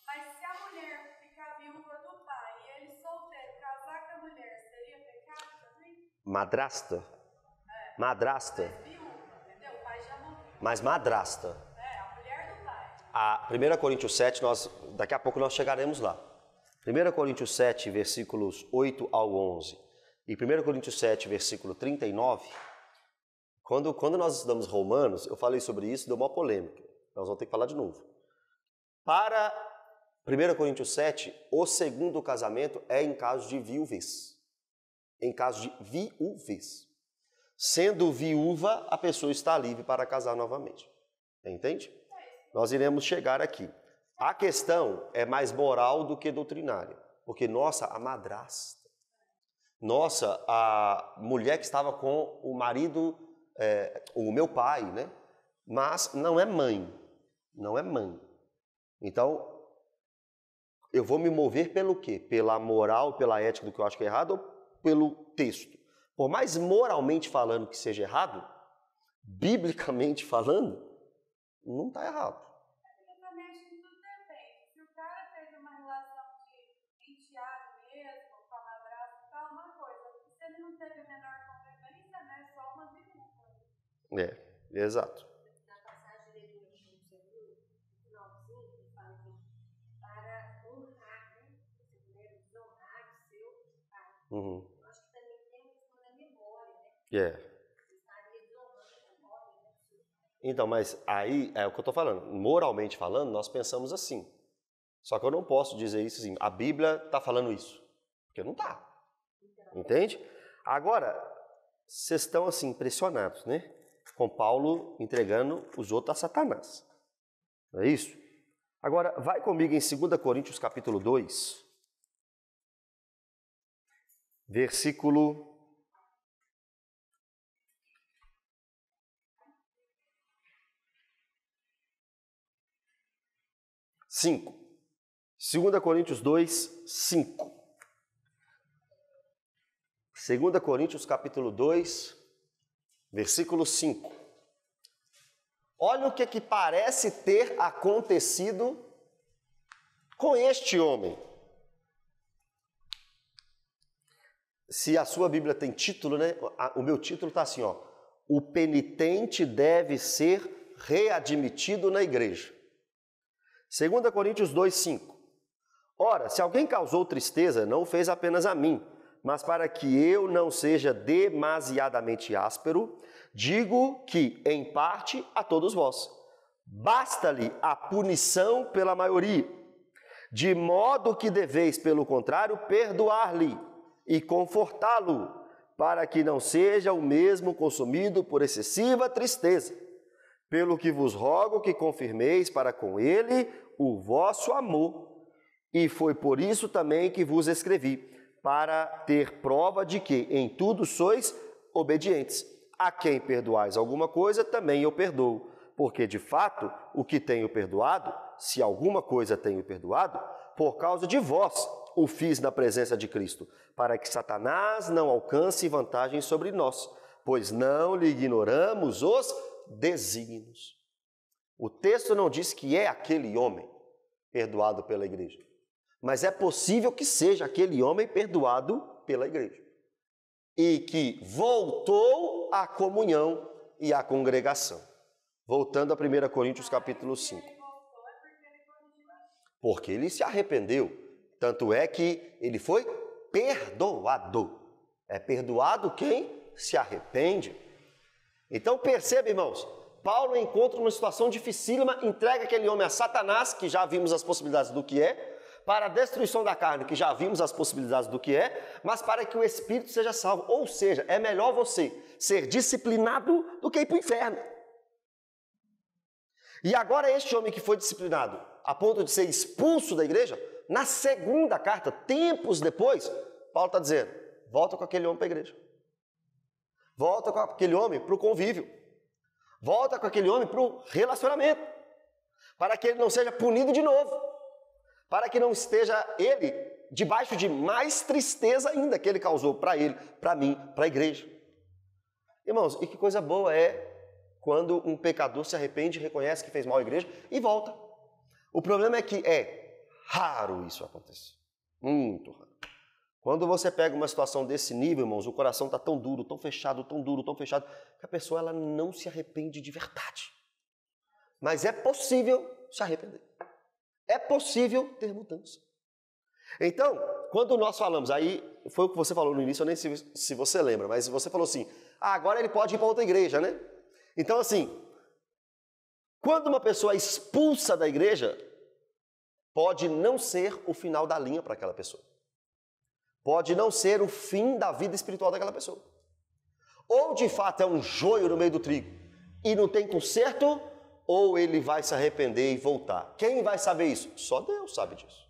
Mas se a mulher ficar viúva do pai e ele solteiro casar com a mulher, seria pecado também? Madrasta? Madrasta. Mas viúva, entendeu? O pai já morreu. Mas madrasta. A mulher do pai. A 1 Coríntios 7, daqui a pouco nós chegaremos lá. 1 Coríntios 7, versículos 8 ao 11. E 1 Coríntios 7, versículo 39, quando nós estudamos Romanos, eu falei sobre isso, deu uma polêmica. Nós vamos ter que falar de novo. Para 1 Coríntios 7, o segundo casamento é em caso de viuvez. Em caso de viuvez. Sendo viúva, a pessoa está livre para casar novamente. Entende? Nós iremos chegar aqui. A questão é mais moral do que doutrinária. Porque, nossa, a madrasta. Nossa, a mulher que estava com o marido, o meu pai, né? Mas não é mãe. Não é mãe. Então, eu vou me mover pelo quê? Pela moral, pela ética do que eu acho que é errado ou pelo texto? Por mais moralmente falando que seja errado, biblicamente falando, não está errado. Porque também acho que tudo depende. Se o cara teve uma relação de enteado mesmo, com a madrasta e tal, uma coisa. Se ele não teve menor convivência, né? Só uma viúva. Exato. Na passagem dele no finalzinho, ele fala assim, para honrar, né? Você puder desonrar o seu pai. Uhum. Então, mas aí é o que eu estou falando. Moralmente falando, nós pensamos assim. Só que eu não posso dizer isso assim. A Bíblia está falando isso. Porque não está. Entende? Agora, vocês estão assim impressionados, né? Com Paulo entregando os outros a Satanás. Não é isso? Agora, vai comigo em 2 Coríntios capítulo 2. Versículo 5. 2 Coríntios 2, 5. 2 Coríntios capítulo 2, versículo 5. Olha o que parece ter acontecido com este homem. Se a sua Bíblia tem título, né? O meu título está assim, ó. O penitente deve ser readmitido na igreja. 2 Coríntios 2, 5. Ora, se alguém causou tristeza, não o fez apenas a mim, mas para que eu não seja demasiadamente áspero, digo que, em parte, a todos vós. Basta-lhe a punição pela maioria, de modo que deveis, pelo contrário, perdoar-lhe e confortá-lo, para que não seja o mesmo consumido por excessiva tristeza. Pelo que vos rogo que confirmeis para com ele o vosso amor. E foi por isso também que vos escrevi, para ter prova de que em tudo sois obedientes. A quem perdoais alguma coisa, também eu perdoo. Porque, de fato, o que tenho perdoado, se alguma coisa tenho perdoado, por causa de vós o fiz na presença de Cristo, para que Satanás não alcance vantagem sobre nós, pois não lhe ignoramos os desígnios. O texto não diz que é aquele homem perdoado pela igreja, mas é possível que seja aquele homem perdoado pela igreja e que voltou à comunhão e à congregação. Voltando a 1 Coríntios capítulo 5. Porque ele se arrependeu, tanto é que ele foi perdoado. É perdoado quem se arrepende. Então perceba, irmãos, Paulo encontra uma situação dificílima, entrega aquele homem a Satanás, que já vimos as possibilidades do que é, para a destruição da carne, que já vimos as possibilidades do que é, mas para que o espírito seja salvo. Ou seja, é melhor você ser disciplinado do que ir para o inferno. E agora este homem que foi disciplinado, a ponto de ser expulso da igreja, na segunda carta, tempos depois, Paulo está dizendo, volta com aquele homem para a igreja. Volta com aquele homem para o convívio. Volta com aquele homem para o relacionamento, para que ele não seja punido de novo, para que não esteja ele debaixo de mais tristeza ainda que ele causou para ele, para mim, para a igreja. Irmãos, e que coisa boa é quando um pecador se arrepende, reconhece que fez mal à igreja e volta. O problema é que é raro isso acontecer, muito raro. Quando você pega uma situação desse nível, irmãos, o coração está tão duro, tão fechado, tão duro, tão fechado, que a pessoa ela não se arrepende de verdade. Mas é possível se arrepender. É possível ter mudança. Então, quando nós falamos, aí foi o que você falou no início, eu nem sei se você lembra, mas você falou assim, agora ele pode ir para outra igreja, né? Então, assim, quando uma pessoa é expulsa da igreja, pode não ser o final da linha para aquela pessoa. Pode não ser o fim da vida espiritual daquela pessoa. Ou de fato é um joio no meio do trigo e não tem conserto, ou ele vai se arrepender e voltar. Quem vai saber isso? Só Deus sabe disso.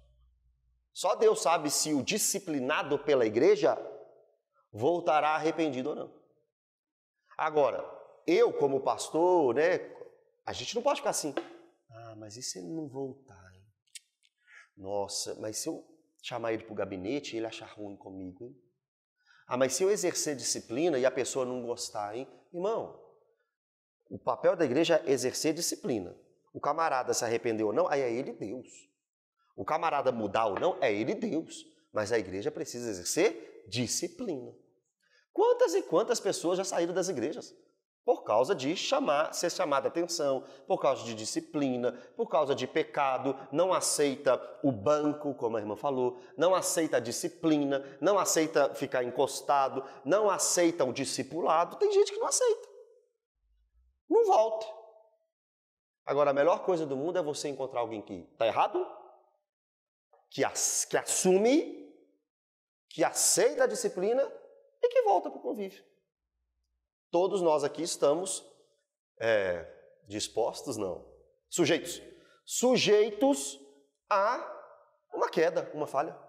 Só Deus sabe se o disciplinado pela igreja voltará arrependido ou não. Agora, eu como pastor, né, a gente não pode ficar assim. Mas e se ele não voltar, hein? Nossa, mas se eu chamar ele para o gabinete e ele achar ruim comigo, hein? Mas se eu exercer disciplina e a pessoa não gostar, hein? Irmão, o papel da igreja é exercer disciplina. O camarada se arrependeu ou não, aí é ele Deus. O camarada mudar ou não, é ele Deus. Mas a igreja precisa exercer disciplina. Quantas e quantas pessoas já saíram das igrejas? Por causa de ser chamada a atenção, por causa de disciplina, por causa de pecado, não aceita o banco, como a irmã falou, não aceita a disciplina, não aceita ficar encostado, não aceita o discipulado. Tem gente que não aceita. Não volta. Agora, a melhor coisa do mundo é você encontrar alguém que está errado, que assume, que aceita a disciplina e que volta para o convívio. Todos nós aqui estamos dispostos, não, sujeitos a uma queda, uma falha.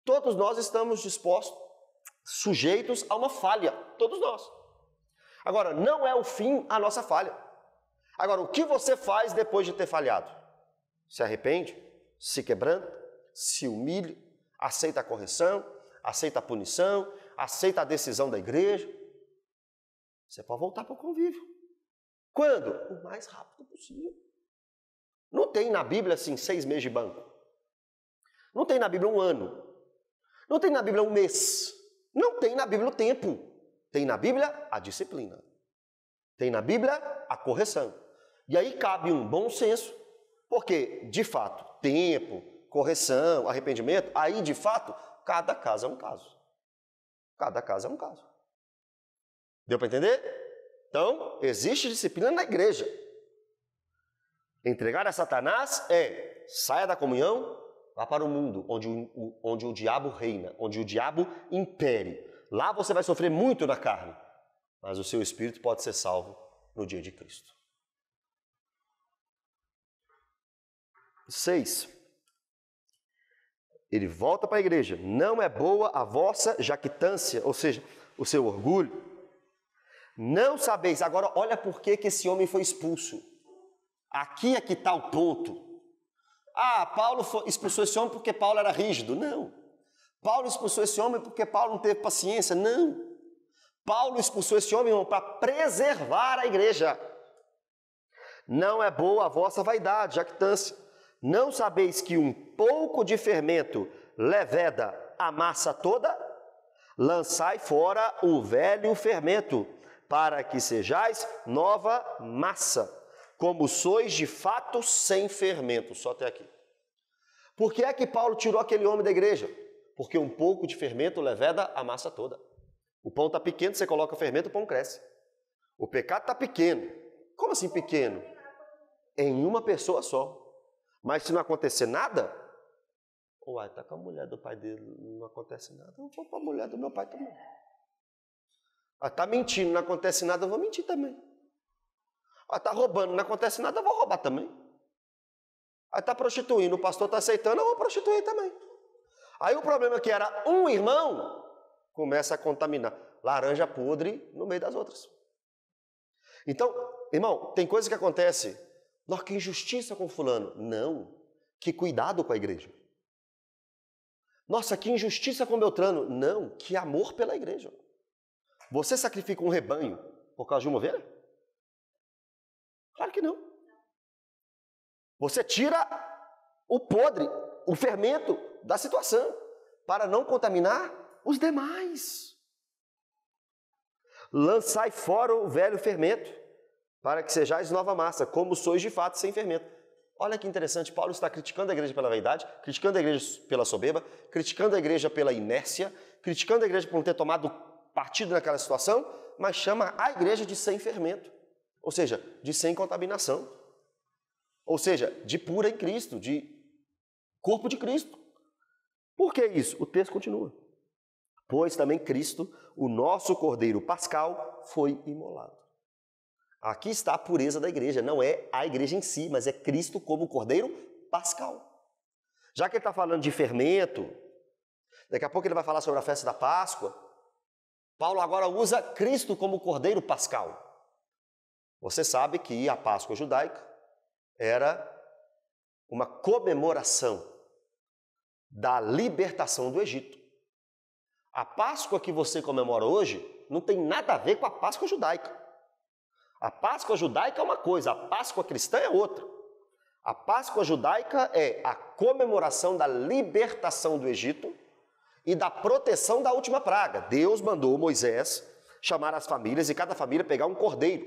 Todos nós estamos sujeitos a uma falha, todos nós. Agora, não é o fim a nossa falha. Agora, o que você faz depois de ter falhado? Se arrepende, se quebranta, se humilha, aceita a correção, aceita a punição, aceita a decisão da igreja. Você pode voltar para o convívio. Quando? O mais rápido possível. Não tem na Bíblia, assim, 6 meses de banco. Não tem na Bíblia 1 ano. Não tem na Bíblia 1 mês. Não tem na Bíblia o tempo. Tem na Bíblia a disciplina. Tem na Bíblia a correção. E aí cabe um bom senso, porque, de fato, tempo, correção, arrependimento, aí, de fato, cada caso é um caso. Cada caso é um caso. Deu para entender? Então, existe disciplina na igreja. Entregar a Satanás saia da comunhão, vá para o mundo, onde o diabo reina, onde o diabo impere. Lá você vai sofrer muito na carne, mas o seu espírito pode ser salvo no dia de Cristo. 6. Ele volta para a igreja. Não é boa a vossa jactância, ou seja, o seu orgulho. Não sabeis. Agora, olha por que esse homem foi expulso. Aqui é que está o ponto. Paulo expulsou esse homem porque Paulo era rígido. Não. Paulo expulsou esse homem porque Paulo não teve paciência. Não. Paulo expulsou esse homem, irmão, para preservar a igreja. Não é boa a vossa vaidade, jactância. Não sabeis que um pouco de fermento leveda a massa toda? Lançai fora o velho fermento, para que sejais nova massa, como sois de fato sem fermento. Só até aqui. Por que é que Paulo tirou aquele homem da igreja? Porque um pouco de fermento leveda a massa toda. O pão está pequeno, você coloca fermento, o pão cresce. O pecado está pequeno. Como assim pequeno? Em uma pessoa só. Mas se não acontecer nada, está com a mulher do pai dele, não acontece nada, eu vou para a mulher do meu pai também. Está mentindo, não acontece nada, eu vou mentir também. Está roubando, não acontece nada, eu vou roubar também. Está prostituindo, o pastor está aceitando, eu vou prostituir também. Aí o problema é que era um irmão, começa a contaminar. Laranja podre no meio das outras. Então, irmão, tem coisa que acontece. Nossa, que injustiça com fulano. Não, que cuidado com a igreja. Nossa, que injustiça com Beltrano. Não, que amor pela igreja. Você sacrifica um rebanho por causa de uma ovelha? Claro que não. Você tira o podre, o fermento da situação, para não contaminar os demais. Lançai fora o velho fermento, para que sejais nova massa, como sois de fato sem fermento. Olha que interessante, Paulo está criticando a igreja pela vaidade, criticando a igreja pela soberba, criticando a igreja pela inércia, criticando a igreja por não ter tomado partido naquela situação, mas chama a igreja de sem fermento, ou seja, de sem contaminação, ou seja, de pura em Cristo, de corpo de Cristo. Por que isso? O texto continua. Pois também Cristo, o nosso Cordeiro Pascal, foi imolado. Aqui está a pureza da igreja, não é a igreja em si, mas é Cristo como Cordeiro Pascal. Já que ele está falando de fermento, daqui a pouco ele vai falar sobre a festa da Páscoa, Paulo agora usa Cristo como Cordeiro Pascal. Você sabe que a Páscoa judaica era uma comemoração da libertação do Egito. A Páscoa que você comemora hoje não tem nada a ver com a Páscoa judaica. A Páscoa judaica é uma coisa, a Páscoa cristã é outra. A Páscoa judaica é a comemoração da libertação do Egito e da proteção da última praga. Deus mandou Moisés chamar as famílias e cada família pegar um cordeiro.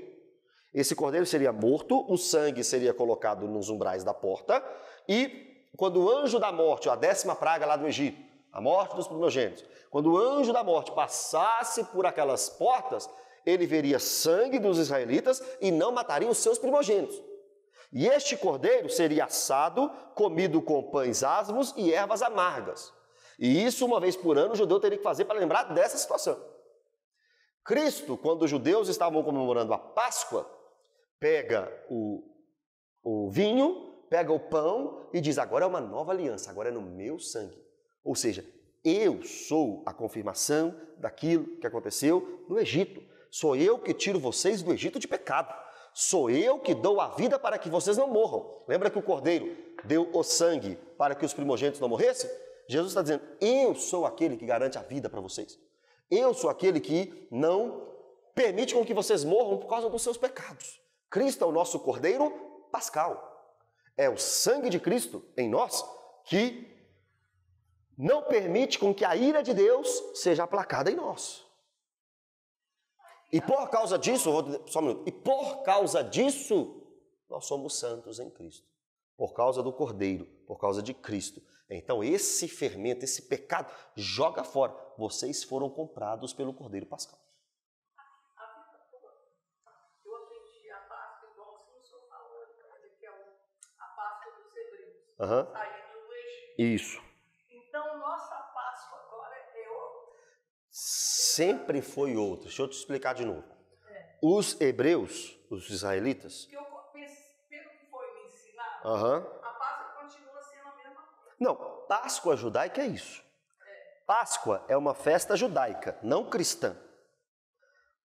Esse cordeiro seria morto, o sangue seria colocado nos umbrais da porta e quando o anjo da morte, a 10ª praga lá do Egito, a morte dos primogênitos, quando o anjo da morte passasse por aquelas portas, ele veria sangue dos israelitas e não mataria os seus primogênitos. E este cordeiro seria assado, comido com pães asmos e ervas amargas. E isso, uma vez por ano, o judeu teria que fazer para lembrar dessa situação. Cristo, quando os judeus estavam comemorando a Páscoa, pega o vinho, pega o pão e diz, agora é uma nova aliança, agora é no meu sangue. Ou seja, eu sou a confirmação daquilo que aconteceu no Egito. Sou eu que tiro vocês do Egito de pecado. Sou eu que dou a vida para que vocês não morram. Lembra que o cordeiro deu o sangue para que os primogênitos não morressem? Jesus está dizendo, eu sou aquele que garante a vida para vocês. Eu sou aquele que não permite com que vocês morram por causa dos seus pecados. Cristo é o nosso Cordeiro Pascal. É o sangue de Cristo em nós que não permite com que a ira de Deus seja aplacada em nós. E por causa disso, só um minuto, e por causa disso, nós somos santos em Cristo. Por causa do Cordeiro, por causa de Cristo. Então esse fermento, esse pecado, joga fora. Vocês foram comprados pelo Cordeiro Pascal. Eu aprendi a Páscoa igual o senhor falou, que é a Páscoa dos hebreus, saindo do Egito. Isso. Então nossa Páscoa agora é outra. Sempre foi outra. Deixa eu te explicar de novo. Os hebreus, os israelitas... Porque eu penso, pelo que foi me ensinado, a Páscoa continua sendo a mesma coisa. Não, Páscoa judaica é isso. Páscoa é uma festa judaica, não cristã.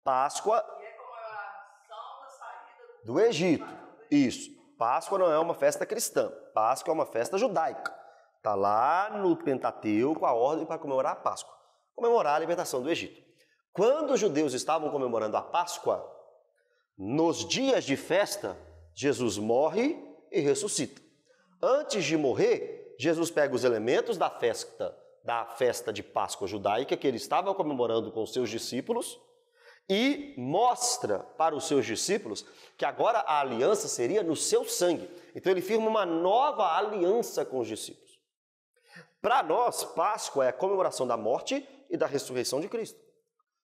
Páscoa... E é comemoração da saída do Egito. Isso. Páscoa não é uma festa cristã. Páscoa é uma festa judaica. Está lá no Pentateuco a ordem para comemorar a Páscoa. Comemorar a libertação do Egito. Quando os judeus estavam comemorando a Páscoa, nos dias de festa, Jesus morre e ressuscita. Antes de morrer, Jesus pega os elementos da festa de Páscoa judaica que ele estava comemorando com os seus discípulos e mostra para os seus discípulos que agora a aliança seria no seu sangue. Então ele firma uma nova aliança com os discípulos. Para nós, Páscoa é a comemoração da morte e da ressurreição de Cristo.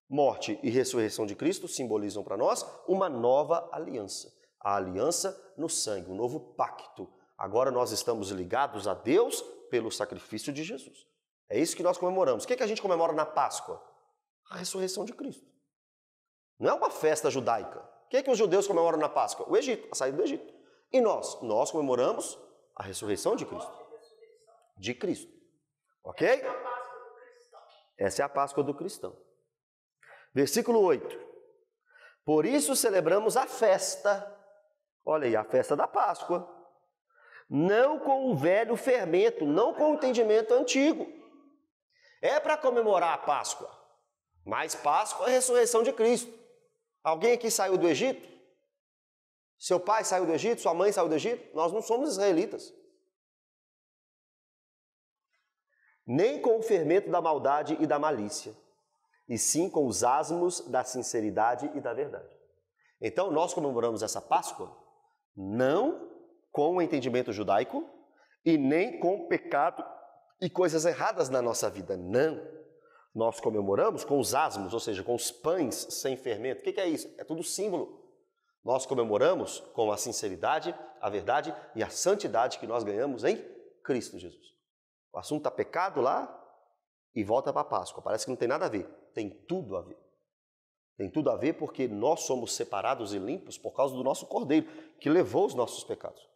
Morte e ressurreição de Cristo simbolizam para nós uma nova aliança. A aliança no sangue, um novo pacto. Agora nós estamos ligados a Deus pelo sacrifício de Jesus. É isso que nós comemoramos. O que a gente comemora na Páscoa? A ressurreição de Cristo. Não é uma festa judaica. O que os judeus comemoram na Páscoa? O Egito, a saída do Egito. E nós? Nós comemoramos a ressurreição de Cristo. De Cristo. Ok? Essa é a Páscoa do cristão. Versículo 8. Por isso celebramos a festa. Olha aí, a festa da Páscoa. Não com o velho fermento, não com o entendimento antigo. É para comemorar a Páscoa, mas Páscoa é a ressurreição de Cristo. Alguém aqui saiu do Egito? Seu pai saiu do Egito? Sua mãe saiu do Egito? Nós não somos israelitas. Nem com o fermento da maldade e da malícia, e sim com os asmos da sinceridade e da verdade. Então nós comemoramos essa Páscoa não com o entendimento judaico e nem com o pecado e coisas erradas na nossa vida, não. Nós comemoramos com os asmos, ou seja, com os pães sem fermento. O que é isso? É tudo símbolo. Nós comemoramos com a sinceridade, a verdade e a santidade que nós ganhamos em Cristo Jesus. O assunto está pecado lá e volta para a Páscoa. Parece que não tem nada a ver. Tem tudo a ver. Tem tudo a ver porque nós somos separados e limpos por causa do nosso Cordeiro, que levou os nossos pecados.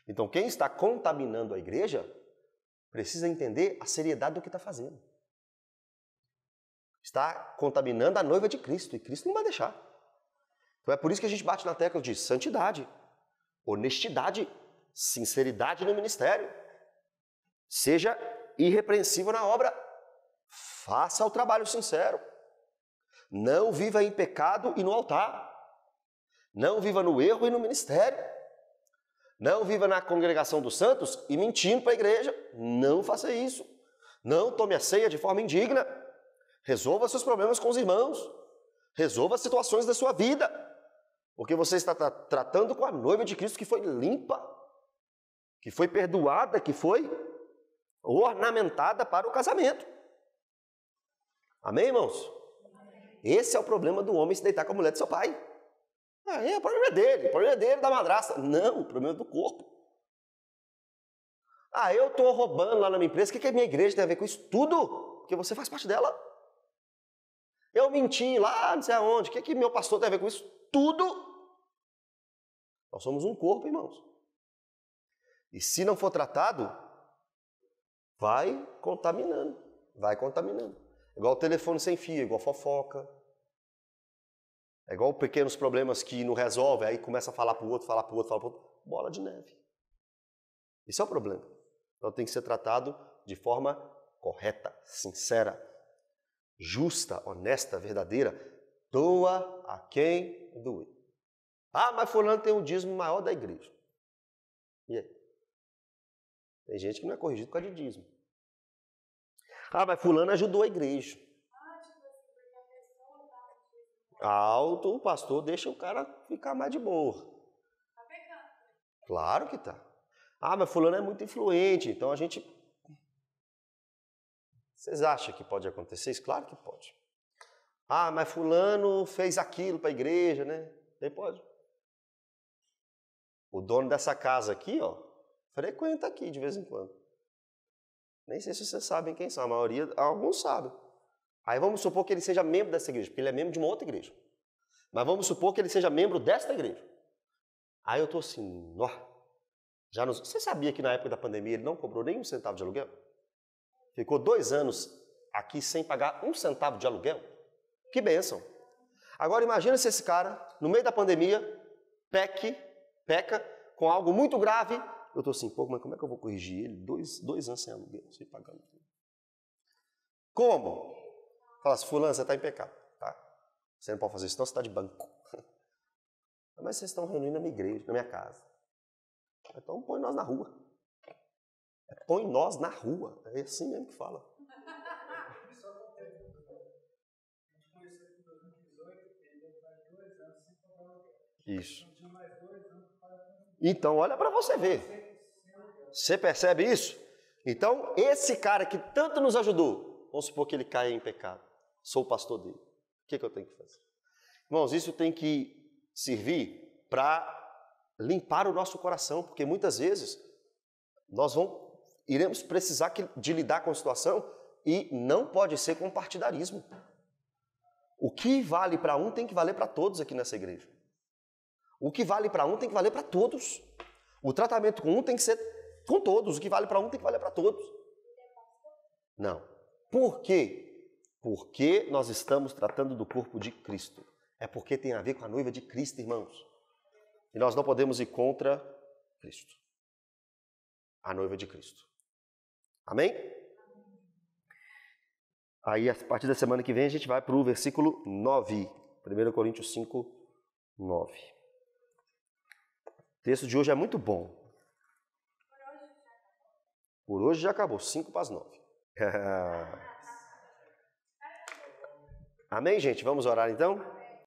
Então, quem está contaminando a igreja precisa entender a seriedade do que está fazendo. Está contaminando a noiva de Cristo, e Cristo não vai deixar. Então é por isso que a gente bate na tecla de santidade, honestidade, sinceridade no ministério. Seja irrepreensível na obra. Faça o trabalho sincero. Não viva em pecado e no altar. Não viva no erro e no ministério. Não viva na congregação dos santos e mentindo para a igreja. Não faça isso. Não tome a ceia de forma indigna. Resolva seus problemas com os irmãos. Resolva as situações da sua vida. Porque você está tratando com a noiva de Cristo que foi limpa, que foi perdoada, que foi ornamentada para o casamento. Amém, irmãos? Esse é o problema do homem se deitar com a mulher de seu pai. O problema é dele, da madrasta. Não, o problema é do corpo. Eu estou roubando lá na minha empresa, o que a minha igreja tem a ver com isso? Tudo, porque você faz parte dela. Eu menti lá, não sei aonde, o que meu pastor tem a ver com isso? Tudo. Nós somos um corpo, irmãos. E se não for tratado, vai contaminando, vai contaminando. Igual o telefone sem fio, igual fofoca. É igual pequenos problemas que não resolve, aí começa a falar para o outro, falar para o outro. Bola de neve. Esse é o problema. Então tem que ser tratado de forma correta, sincera, justa, honesta, verdadeira. Doa a quem doer. Mas fulano tem um dízimo maior da igreja. E aí? Tem gente que não é corrigido por causa de dízimo. Mas fulano ajudou a igreja. O pastor deixa o cara ficar mais de boa. Tá pecando. Claro que tá. Mas fulano é muito influente, então a gente... Vocês acham que pode acontecer isso? Claro que pode. Mas fulano fez aquilo para a igreja, né? Aí pode. O dono dessa casa aqui, frequenta aqui de vez em quando. Nem sei se vocês sabem quem são, a maioria, alguns sabem. Aí vamos supor que ele seja membro dessa igreja, porque ele é membro de uma outra igreja. Mas vamos supor que ele seja membro desta igreja. Aí eu estou assim, você sabia que na época da pandemia ele não cobrou nem um centavo de aluguel? Ficou 2 anos aqui sem pagar 1 centavo de aluguel? Que bênção! Agora imagina se esse cara, no meio da pandemia, peca com algo muito grave. Eu estou assim, mas como é que eu vou corrigir ele? 2 anos sem aluguel, sem pagar. Como? Fala assim, fulano, você está em pecado, tá? Você não pode fazer isso, senão você está de banco. Mas vocês estão reunindo na minha igreja, na minha casa. Então põe nós na rua. Põe nós na rua. É assim mesmo que fala. Isso. Então, olha para você ver. Você percebe isso? Então, esse cara que tanto nos ajudou, vamos supor que ele caia em pecado. Sou o pastor dele. O que eu tenho que fazer? Irmãos, isso tem que servir para limpar o nosso coração, porque muitas vezes nós iremos precisar de lidar com a situação e não pode ser com partidarismo. O que vale para um tem que valer para todos aqui nessa igreja. O que vale para um tem que valer para todos. O tratamento com um tem que ser com todos. O que vale para um tem que valer para todos. Não. Por quê? Porque nós estamos tratando do corpo de Cristo. É porque tem a ver com a noiva de Cristo, irmãos. E nós não podemos ir contra Cristo. A noiva de Cristo. Amém? Aí, a partir da semana que vem, a gente vai para o versículo 9. 1 Coríntios 5, 9. O texto de hoje é muito bom. Por hoje já acabou, 5 para as 9. Amém, gente? Vamos orar então?